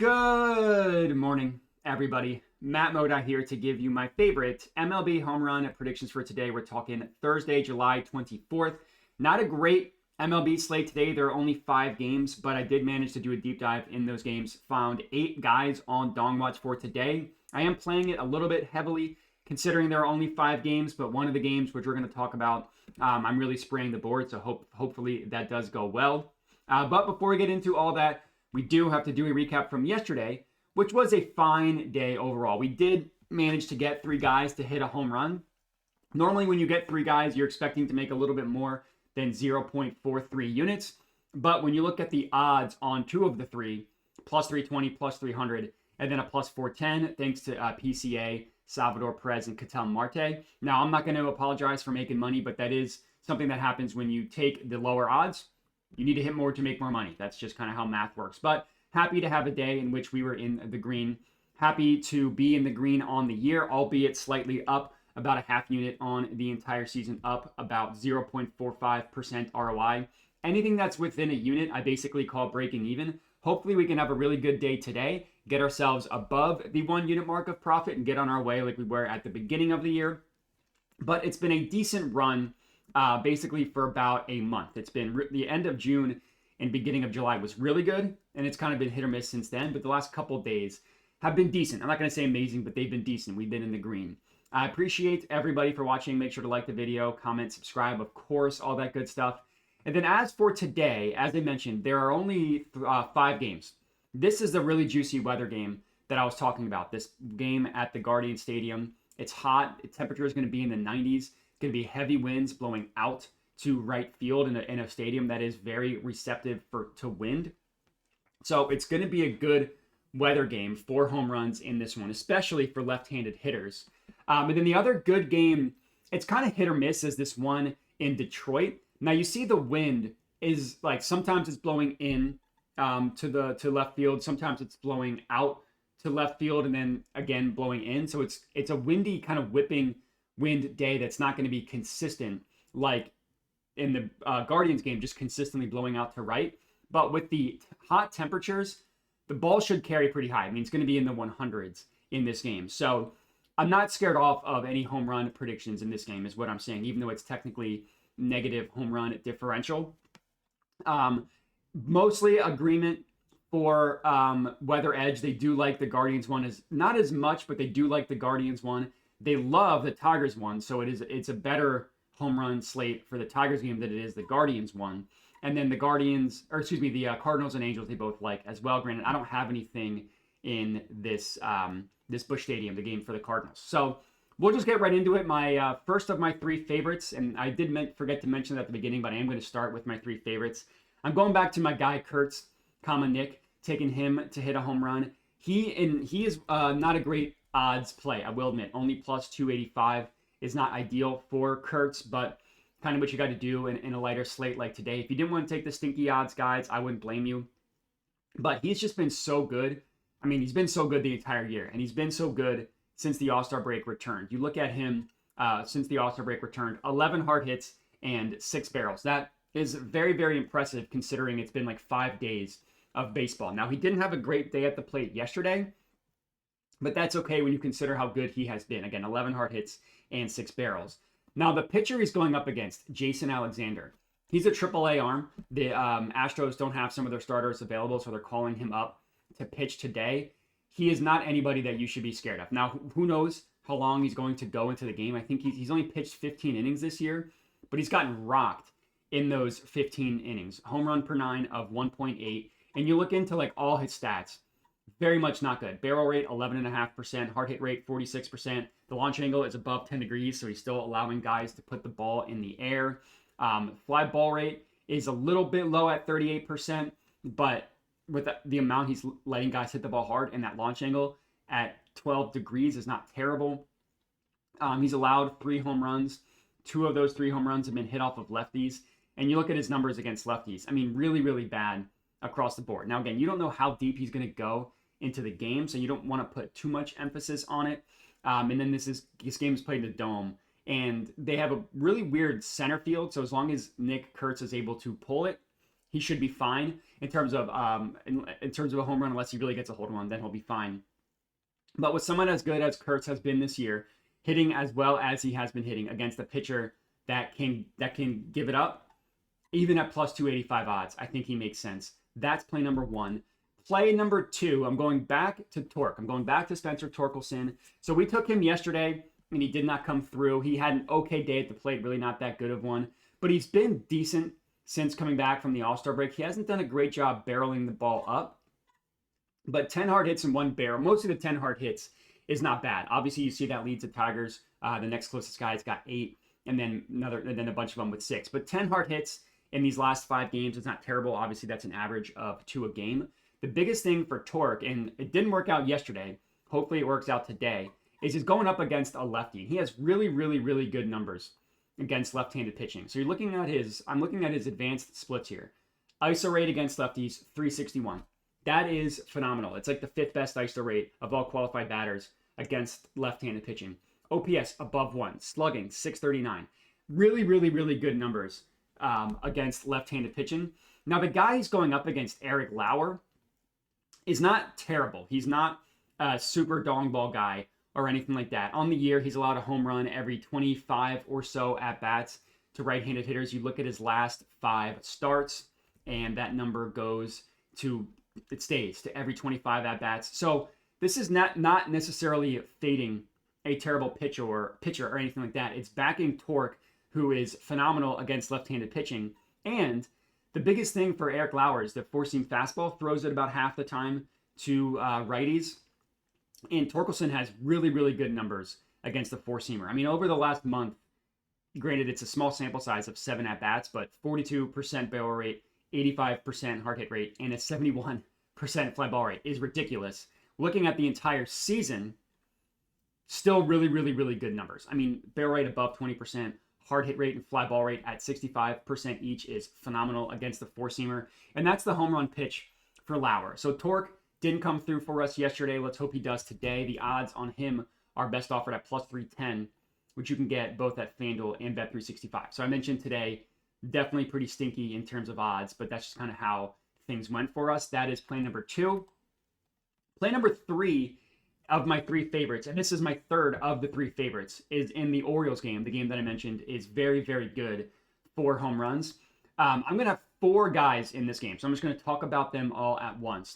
Good morning, everybody. Matt Moda here to give you my favorite MLB home run predictions for today. We're talking Thursday, July 24th. Not a great MLB slate today. There are only 5 games, but I did manage to do a deep dive in those games. Found 8 guys on Dong Watch for today. I am playing it a little bit heavily considering there are only 5 games, but one of the games, which we're going to talk about, I'm really spraying the board, so hopefully that does go well. But before we get into all that, we do have to do a recap from yesterday, which was a fine day overall. We did manage to get 3 guys to hit a home run. Normally, when you get 3 guys, you're expecting to make a little bit more than 0.43 units. But when you look at the odds on 2 of the 3, plus 320, plus 300, and then a plus 410, thanks to PCA, Salvador Perez, and Ketel Marte. Now, I'm not going to apologize for making money, but that is something that happens when you take the lower odds. You need to hit more to make more money. That's just kind of how math works. But happy to have a day in which we were in the green. Happy to be in the green on the year, albeit slightly up about a half unit on the entire season, up about 0.45% ROI. Anything that's within a unit, I basically call breaking even. Hopefully we can have a really good day today, get ourselves above the 1 unit mark of profit and get on our way like we were at the beginning of the year. But it's been a decent run basically for about a month. It's been the end of June and beginning of July was really good, and it's kind of been hit or miss since then, but the last couple of days have been decent. I'm not going to say amazing, but they've been decent. We've been in the green. I appreciate everybody for watching. Make sure to like the video, comment, subscribe, of course, all that good stuff. And then as for today, as I mentioned, there are only 5 games. This is the really juicy weather game that I was talking about. This game at the Guardian Stadium. It's hot. The temperature is going to be in the 90s. Going to be heavy winds blowing out to right field in a stadium that is very receptive to wind. So it's going to be a good weather game for home runs in this one, especially for left-handed hitters. And then the other good game, it's kind of hit or miss, is this one in Detroit. Now you see the wind is like sometimes it's blowing in to left field, sometimes it's blowing out to left field, and then again blowing in. So it's a windy kind of whipping wind day that's not going to be consistent like in the Guardians game, just consistently blowing out to right. But with the hot temperatures, the ball should carry pretty high. I mean, it's going to be in the 100s in this game. So I'm not scared off of any home run predictions in this game is what I'm saying, even though it's technically negative home run differential. Mostly agreement for Weather Edge. They do like the Guardians one, is not as much, but they do like the Guardians one. They love the Tigers one, so it's a better home run slate for the Tigers game than it is the Guardians one. And then the Cardinals and Angels they both like as well. Granted, I don't have anything in this Busch Stadium, the game for the Cardinals. So we'll just get right into it. My first of my 3 favorites, and I did forget to mention that at the beginning, but I am going to start with my 3 favorites. I'm going back to my guy Kurtz, Nick, taking him to hit a home run. He is not a great odds play, I will admit. Only plus 285 is not ideal for Kurtz, but kind of what you got to do in a lighter slate like today. If you didn't want to take the stinky odds, guys, I wouldn't blame you. But he's just been so good. I mean, he's been so good the entire year, and he's been so good since the All-Star break returned. You look at him since the All-Star break returned, 11 hard hits and 6 barrels. That is very, very impressive considering it's been like 5 days of baseball. Now, he didn't have a great day at the plate yesterday, but that's okay when you consider how good he has been. Again, 11 hard hits and 6 barrels. Now, the pitcher he's going up against, Jason Alexander. He's a AAA arm. The Astros don't have some of their starters available, so they're calling him up to pitch today. He is not anybody that you should be scared of. Now, who knows how long he's going to go into the game. I think he's only pitched 15 innings this year, but he's gotten rocked in those 15 innings. Home run per 9 of 1.8. And you look into like all his stats, very much not good. Barrel rate, 11.5%. Hard hit rate, 46%. The launch angle is above 10 degrees, so he's still allowing guys to put the ball in the air. Fly ball rate is a little bit low at 38%, but with the amount he's letting guys hit the ball hard and that launch angle at 12 degrees is not terrible. He's allowed 3 home runs. 2 of those 3 home runs have been hit off of lefties. And you look at his numbers against lefties. I mean, really, really bad across the board. Now, again, you don't know how deep he's going to go into the game, so you don't want to put too much emphasis on it. And then this game is played in the Dome, and they have a really weird center field. So as long as Nick Kurtz is able to pull it, he should be fine in terms of a home run, unless he really gets a home run, then he'll be fine. But with someone as good as Kurtz has been this year, hitting as well as he has been hitting against a pitcher that can give it up, even at plus 285 odds, I think he makes sense. That's play number one. Play number two, I'm going back to Torque. I'm going back to Spencer Torkelson. So we took him yesterday, and he did not come through. He had an okay day at the plate, really not that good of one. But he's been decent since coming back from the All-Star break. He hasn't done a great job barreling the ball up. But 10 hard hits and one barrel, most of the 10 hard hits is not bad. Obviously, you see that leads to Tigers. The next closest guy's got 8, and then a bunch of them with 6. But 10 hard hits in these last 5 games is not terrible. Obviously, that's an average of 2 a game. The biggest thing for Torque, and it didn't work out yesterday, hopefully it works out today, is he's going up against a lefty. He has really, really, really good numbers against left-handed pitching. So I'm looking at his advanced splits here. ISO rate against lefties, 361. That is phenomenal. It's like the 5th best ISO rate of all qualified batters against left-handed pitching. OPS above 1, slugging 639. Really, really, really good numbers against left-handed pitching. Now the guy he's going up against, Eric Lauer, is not terrible. He's not a super dong ball guy or anything like that. On the year, he's allowed a home run every 25 or so at-bats to right-handed hitters. You look at his last 5 starts, and that number stays to every 25 at-bats. So this is not necessarily fading a terrible pitcher or anything like that. It's backing Torque, who is phenomenal against left-handed pitching. And the biggest thing for Eric Lauer is the four-seam fastball throws it about half the time to righties. And Torkelson has really, really good numbers against the four-seamer. I mean, over the last month, granted, it's a small sample size of 7 at-bats, but 42% barrel rate, 85% hard hit rate, and a 71% fly ball rate is ridiculous. Looking at the entire season, still really, really, really good numbers. I mean, barrel rate above 20%, hard hit rate and fly ball rate at 65% each is phenomenal against the four-seamer. And that's the home run pitch for Lauer. So Torque didn't come through for us yesterday. Let's hope he does today. The odds on him are best offered at plus 310, which you can get both at FanDuel and Bet365. So I mentioned today, definitely pretty stinky in terms of odds, but that's just kind of how things went for us. That is play number 2. Play number 3 of my 3 favorites, and this is my third of the 3 favorites, is in the Orioles game. The game that I mentioned is very, very good for home runs. I'm going to have 4 guys in this game, so I'm just going to talk about them all at once.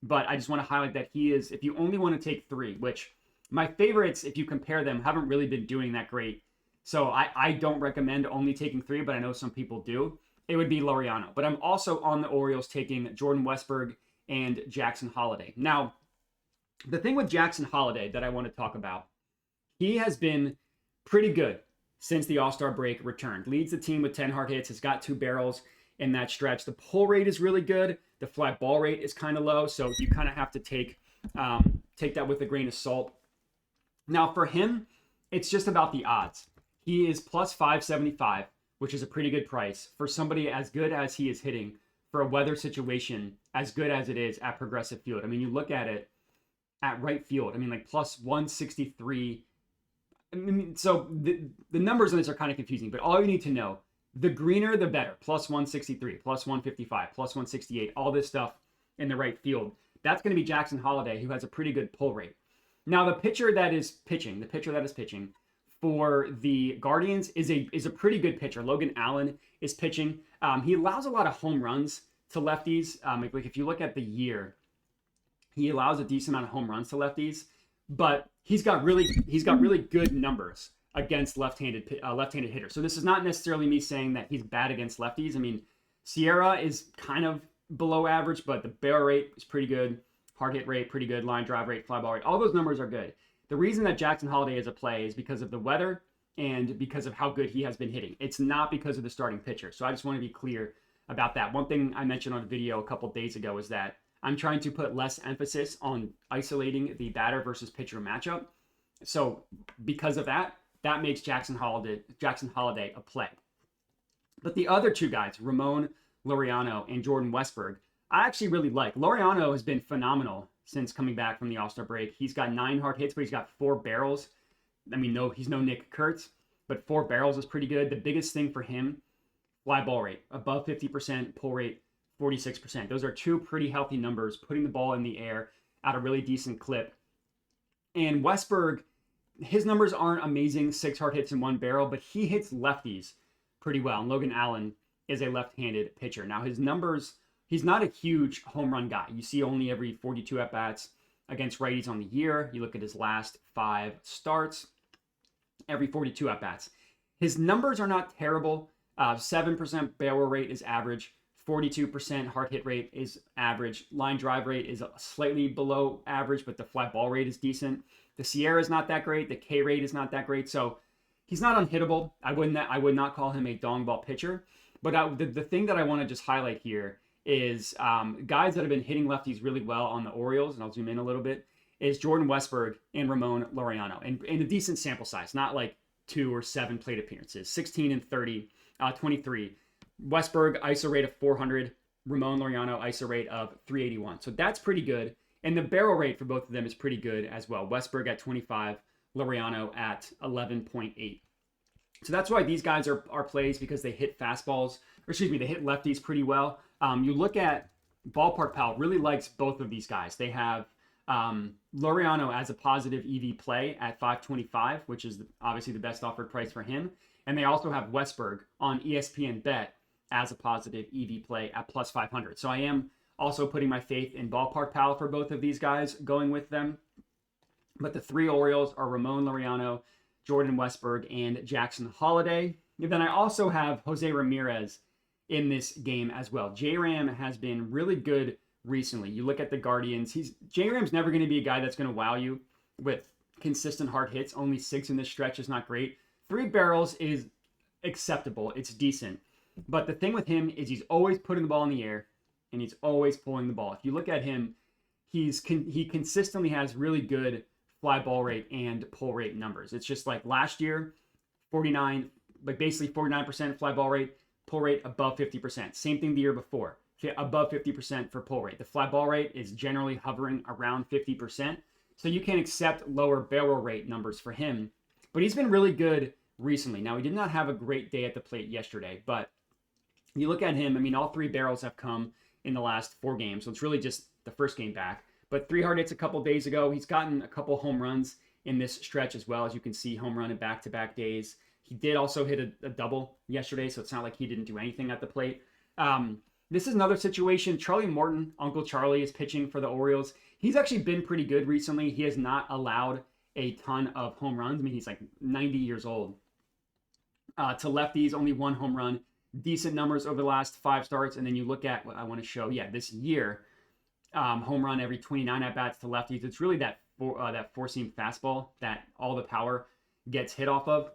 But I just want to highlight that he is, if you only want to take 3, which my favorites, if you compare them, haven't really been doing that great. So I don't recommend only taking 3, but I know some people do. It would be Laureano. But I'm also on the Orioles taking Jordan Westburg and Jackson Holliday. Now, the thing with Jackson Holliday that I want to talk about, he has been pretty good since the All-Star break returned. Leads the team with 10 hard hits, has got 2 barrels in that stretch. The pull rate is really good. The fly ball rate is kind of low, so you kind of have to take that with a grain of salt. Now, for him, it's just about the odds. He is plus 575, which is a pretty good price for somebody as good as he is hitting for a weather situation as good as it is at Progressive Field. I mean, you look at it at right field. I mean, like plus 163. I mean, so the numbers on this are kind of confusing, but all you need to know, the greener, the better. Plus 163, plus 155, plus 168, all this stuff in the right field. That's going to be Jackson Holliday, who has a pretty good pull rate. Now, the pitcher that is pitching for the Guardians is a pretty good pitcher. Logan Allen is pitching. He allows a lot of home runs to lefties. Like if you look at the year, he allows a decent amount of home runs to lefties, but he's got really good numbers against left-handed hitters. So this is not necessarily me saying that he's bad against lefties. I mean, Sierra is kind of below average, but the barrel rate is pretty good. Hard hit rate, pretty good. Line drive rate, fly ball rate. All those numbers are good. The reason that Jackson Holliday is a play is because of the weather and because of how good he has been hitting. It's not because of the starting pitcher. So I just want to be clear about that. One thing I mentioned on a video a couple days ago is that I'm trying to put less emphasis on isolating the batter versus pitcher matchup. So because of that, that makes Jackson Holliday a play. But the other 2 guys, Ramon Laureano and Jordan Westburg, I actually really like. Laureano has been phenomenal since coming back from the All-Star break. He's got 9 hard hits, but he's got 4 barrels. I mean, no, he's no Nick Kurtz, but 4 barrels is pretty good. The biggest thing for him, fly ball rate, above 50%, pull rate, 46%. Those are two pretty healthy numbers, putting the ball in the air at a really decent clip. And Westberg, his numbers aren't amazing, 6 hard hits in 1 barrel, but he hits lefties pretty well. And Logan Allen is a left-handed pitcher. Now his numbers, he's not a huge home run guy. You see only every 42 at-bats against righties on the year. You look at his last 5 starts, every 42 at-bats. His numbers are not terrible. 7% barrel rate is average. 42% hard hit rate is average. Line drive rate is slightly below average, but the fly ball rate is decent. The Sierra is not that great. The K rate is not that great. So he's not unhittable. I would not call him a dong ball pitcher. But the thing that I want to just highlight here is guys that have been hitting lefties really well on the Orioles, and I'll zoom in a little bit, is Jordan Westberg and Ramon Laureano. And in a decent sample size, not like 2 or 7 plate appearances, 16 and 30, 23. Westberg, ISO rate of 400. Ramon Laureano, ISO rate of 381. So that's pretty good. And the barrel rate for both of them is pretty good as well. Westberg at 25, Laureano at 11.8. So that's why these guys are plays, because they hit fastballs, or excuse me, they hit lefties pretty well. You look at Ballpark Pal, really likes both of these guys. They have Laureano as a positive EV play at 525, which is obviously the best offered price for him. And they also have Westberg on ESPN Bet as a positive EV play at plus 500. So I am also putting my faith in Ballpark Pal for both of these guys, going with them. But the 3 Orioles are Ramon Laureano, Jordan Westberg, and Jackson Holliday. And then I also have Jose Ramirez in this game as well. J-Ram has been really good recently. You look at the Guardians. J-Ram's never going to be a guy that's going to wow you with consistent hard hits. Only 6 in this stretch is not great. 3 barrels is acceptable. It's decent. But the thing with him is he's always putting the ball in the air, and he's always pulling the ball. If you look at him, he consistently has really good fly ball rate and pull rate numbers. It's just like last year, 49, like basically 49% fly ball rate, pull rate above 50%. Same thing the year before, above 50% for pull rate. The fly ball rate is generally hovering around 50%. So you can accept lower barrel rate numbers for him. But he's been really good recently. Now, he did not have a great day at the plate yesterday, but you look at him, I mean, all 3 barrels have come in the last 4 games. So it's really just the first game back. But 3 hard hits a couple days ago. He's gotten a couple home runs in this stretch as well. As you can see, home run in back-to-back days. He did also hit a double yesterday, so it's not like he didn't do anything at the plate. This is another situation. Charlie Morton, Uncle Charlie, is pitching for the Orioles. He's actually been pretty good recently. He has not allowed a ton of home runs. I mean, he's like 90 years old. To lefties, only 1 home run. Decent numbers over the last 5 starts. And then you look at what I want to show. Yeah, this year, home run every 29 at-bats to lefties. It's really that four-seam fastball that all the power gets hit off of.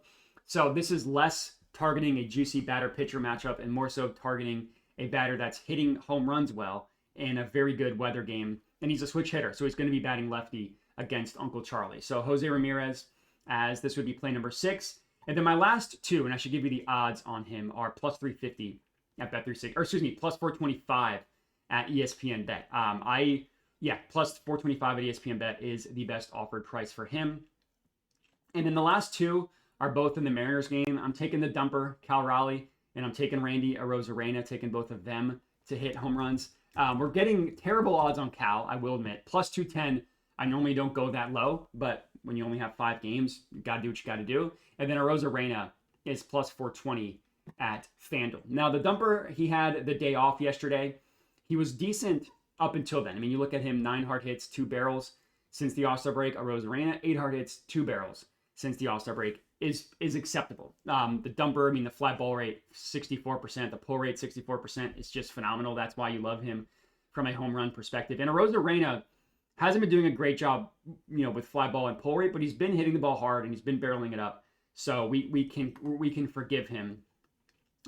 So this is less targeting a juicy batter-pitcher matchup and more so targeting a batter that's hitting home runs well in a very good weather game. And he's a switch hitter, so he's going to be batting lefty against Uncle Charlie. So Jose Ramirez, as this would be play number 6. And then my last 2, and I should give you the odds on him, are plus 350 at Bet360, or excuse me, plus 425 at ESPN Bet. Plus 425 at ESPN Bet is the best offered price for him. And then the last 2 are both in the Mariners game. I'm taking the dumper, Cal Raleigh, and I'm taking Randy Arozarena, taking both of them to hit home runs. We're getting terrible odds on Cal, I will admit. Plus 210, I normally don't go that low, but when you only have 5 games, you got to do what you got to do. And then Arozarena is plus 420 at FanDuel. Now, the dumper, he had the day off yesterday. He was decent up until then. I mean, you look at him, 9 hard hits, 2 barrels since the All-Star break. Arozarena, 8 hard hits, 2 barrels since the All-Star break is acceptable. The dumper, I mean, the fly ball rate, 64%. The pull rate, 64%. Is just phenomenal. That's why you love him from a home run perspective. And Arozarena hasn't been doing a great job, with fly ball and pull rate, but he's been hitting the ball hard and he's been barreling it up. So we can forgive him.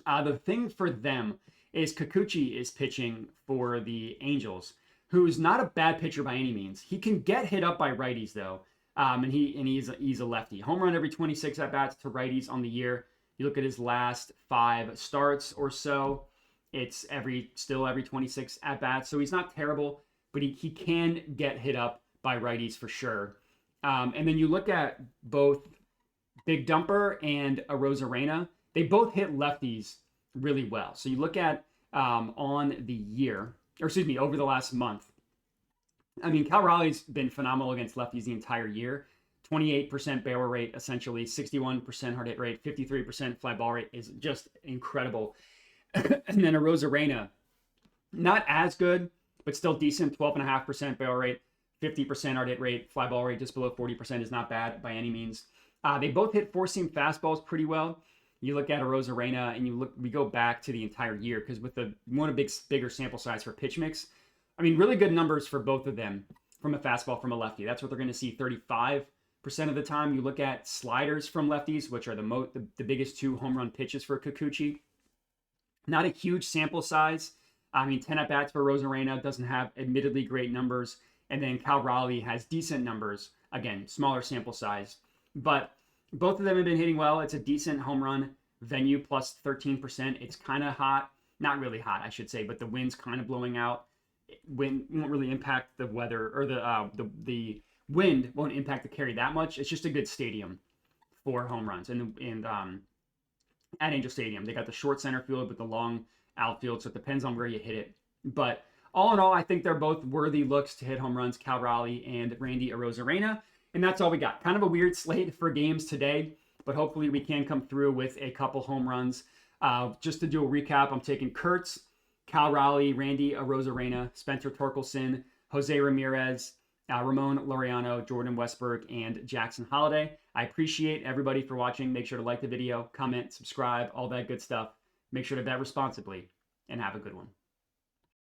The thing for them is Kikuchi is pitching for the Angels, who's not a bad pitcher by any means. He can get hit up by righties though, and he's a lefty. Home run every 26 at bats to righties on the year. You look at his last 5 starts or so, it's every 26 at bats. So he's not terrible, but he can get hit up by righties for sure. And then you look at both Big Dumper and Arozarena. They both hit lefties really well. So you look at on the year, or excuse me, over the last month. I mean, Cal Raleigh's been phenomenal against lefties the entire year. 28% barrel rate, essentially 61% hard hit rate, 53% fly ball rate is just incredible. And then Arozarena, not as good, but still decent. 12.5% barrel rate, 50% hard hit rate, fly ball rate just below 40% is not bad by any means. They both hit four-seam fastballs pretty well. You look at Arozarena and we go back to the entire year because with a bigger sample size for pitch mix, I mean, really good numbers for both of them from a fastball from a lefty. That's what they're going to see 35% of the time. You look at sliders from lefties, which are the biggest two home run pitches for Kikuchi. Not a huge sample size. I mean, 10 at-bats for Arozarena, doesn't have admittedly great numbers. And then Cal Raleigh has decent numbers. Again, smaller sample size. But both of them have been hitting well. It's a decent home run venue, plus 13%. It's kind of hot. Not really hot, I should say, but the wind's kind of blowing out. Wind won't really impact the weather, or the wind won't impact the carry that much. It's just a good stadium for home runs. And at Angel Stadium, they got the short center field with the long outfield, so it depends on where you hit it. But all in all, I think they're both worthy looks to hit home runs, Cal Raleigh and Randy Arozarena. And that's all we got. Kind of a weird slate for games today, but hopefully we can come through with a couple home runs. Just to do a recap, I'm taking Kurtz, Cal Raleigh, Randy Arozarena, Spencer Torkelson, Jose Ramirez, Ramon Laureano, Jordan Westberg, and Jackson Holiday. I appreciate everybody for watching. Make sure to like the video, comment, subscribe, all that good stuff. Make sure to bet responsibly, and have a good one.